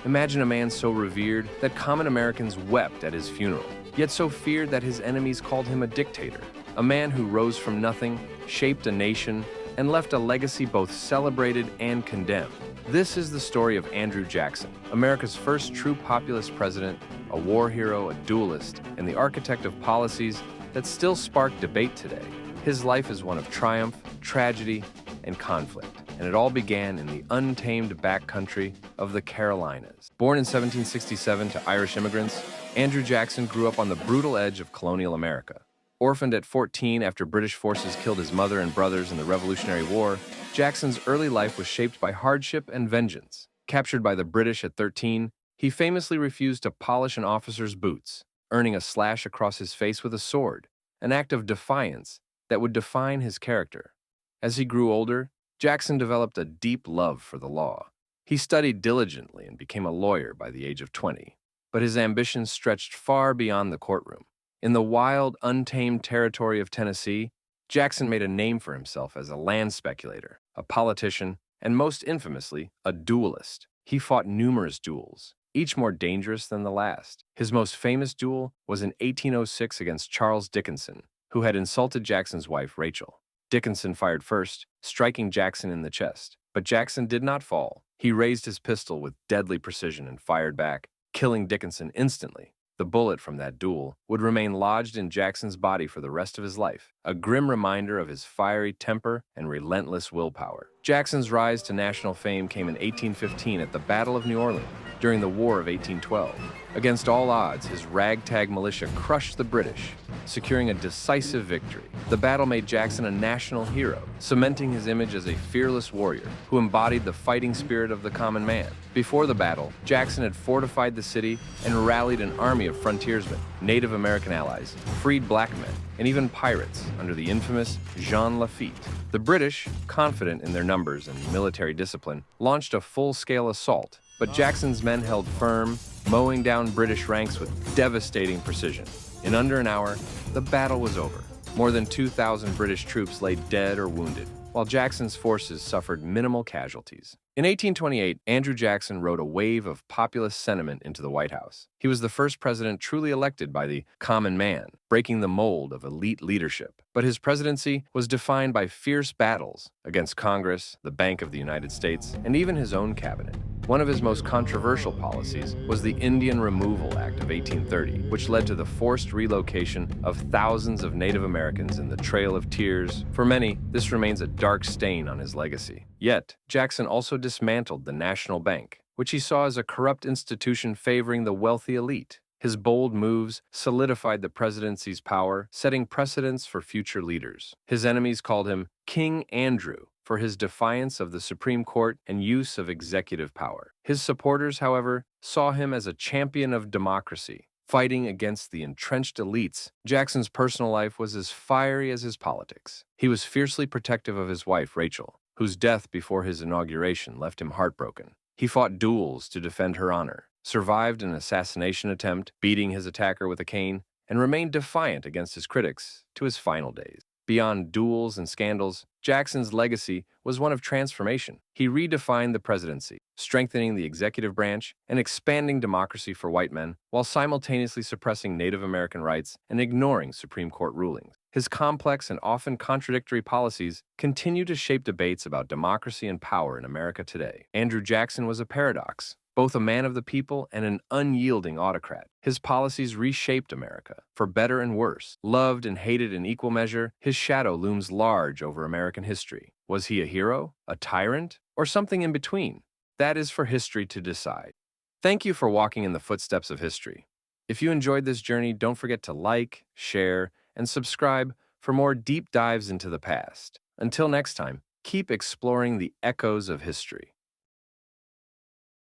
Imagine a man so revered that common Americans wept at his funeral, yet so feared that his enemies called him a dictator. A man who rose from nothing, shaped a nation, and left a legacy both celebrated and condemned. This is the story of Andrew Jackson, America's first true populist president, a war hero, a duelist, and the architect of policies that still spark debate today. His life is one of triumph, tragedy, and conflict, and it all began in the untamed backcountry of the Carolinas. Born in 1767 to Irish immigrants, Andrew Jackson grew up on the brutal edge of colonial America. Orphaned at 14 after British forces killed his mother and brothers in the Revolutionary War, Jackson's early life was shaped by hardship and vengeance. Captured by the British at 13, he famously refused to polish an officer's boots, earning a slash across his face with a sword, an act of defiance that would define his character. As he grew older, Jackson developed a deep love for the law. He studied diligently and became a lawyer by the age of 20, but his ambitions stretched far beyond the courtroom. In the wild, untamed territory of Tennessee, Jackson made a name for himself as a land speculator, a politician, and most infamously, a duelist. He fought numerous duels, each more dangerous than the last. His most famous duel was in 1806 against Charles Dickinson, who had insulted Jackson's wife, Rachel. Dickinson fired first, striking Jackson in the chest. But Jackson did not fall. He raised his pistol with deadly precision and fired back, killing Dickinson instantly. The bullet from that duel would remain lodged in Jackson's body for the rest of his life, a grim reminder of his fiery temper and relentless willpower. Jackson's rise to national fame came in 1815 at the Battle of New Orleans, during the War of 1812. Against all odds, his ragtag militia crushed the British, securing a decisive victory. The battle made Jackson a national hero, cementing his image as a fearless warrior who embodied the fighting spirit of the common man. Before the battle, Jackson had fortified the city and rallied an army of frontiersmen, Native American allies, freed black men, and even pirates under the infamous Jean Lafitte. The British, confident in their numbers and military discipline, launched a full-scale assault, but Jackson's men held firm, mowing down British ranks with devastating precision. In under an hour, the battle was over. More than 2,000 British troops lay dead or wounded, while Jackson's forces suffered minimal casualties. In 1828, Andrew Jackson rode a wave of populist sentiment into the White House. He was the first president truly elected by the common man, breaking the mold of elite leadership. But his presidency was defined by fierce battles against Congress, the Bank of the United States, and even his own cabinet. One of his most controversial policies was the Indian Removal Act of 1830, which led to the forced relocation of thousands of Native Americans in the Trail of Tears. For many, this remains a dark stain on his legacy. Yet, Jackson also dismantled the National Bank, which he saw as a corrupt institution favoring the wealthy elite. His bold moves solidified the presidency's power, setting precedents for future leaders. His enemies called him King Andrew for his defiance of the Supreme Court and use of executive power. His supporters, however, saw him as a champion of democracy, fighting against the entrenched elites. Jackson's personal life was as fiery as his politics. He was fiercely protective of his wife, Rachel, whose death before his inauguration left him heartbroken. He fought duels to defend her honor, survived an assassination attempt, beating his attacker with a cane, and remained defiant against his critics to his final days. Beyond duels and scandals, Jackson's legacy was one of transformation. He redefined the presidency, strengthening the executive branch and expanding democracy for white men, while simultaneously suppressing Native American rights and ignoring Supreme Court rulings. His complex and often contradictory policies continue to shape debates about democracy and power in America today. Andrew Jackson was a paradox, both a man of the people and an unyielding autocrat. His policies reshaped America, for better and worse. Loved and hated in equal measure, his shadow looms large over American history. Was he a hero, a tyrant, or something in between? That is for history to decide. Thank you for walking in the footsteps of history. If you enjoyed this journey, don't forget to like, share, and subscribe for more deep dives into the past. Until next time, keep exploring the echoes of history.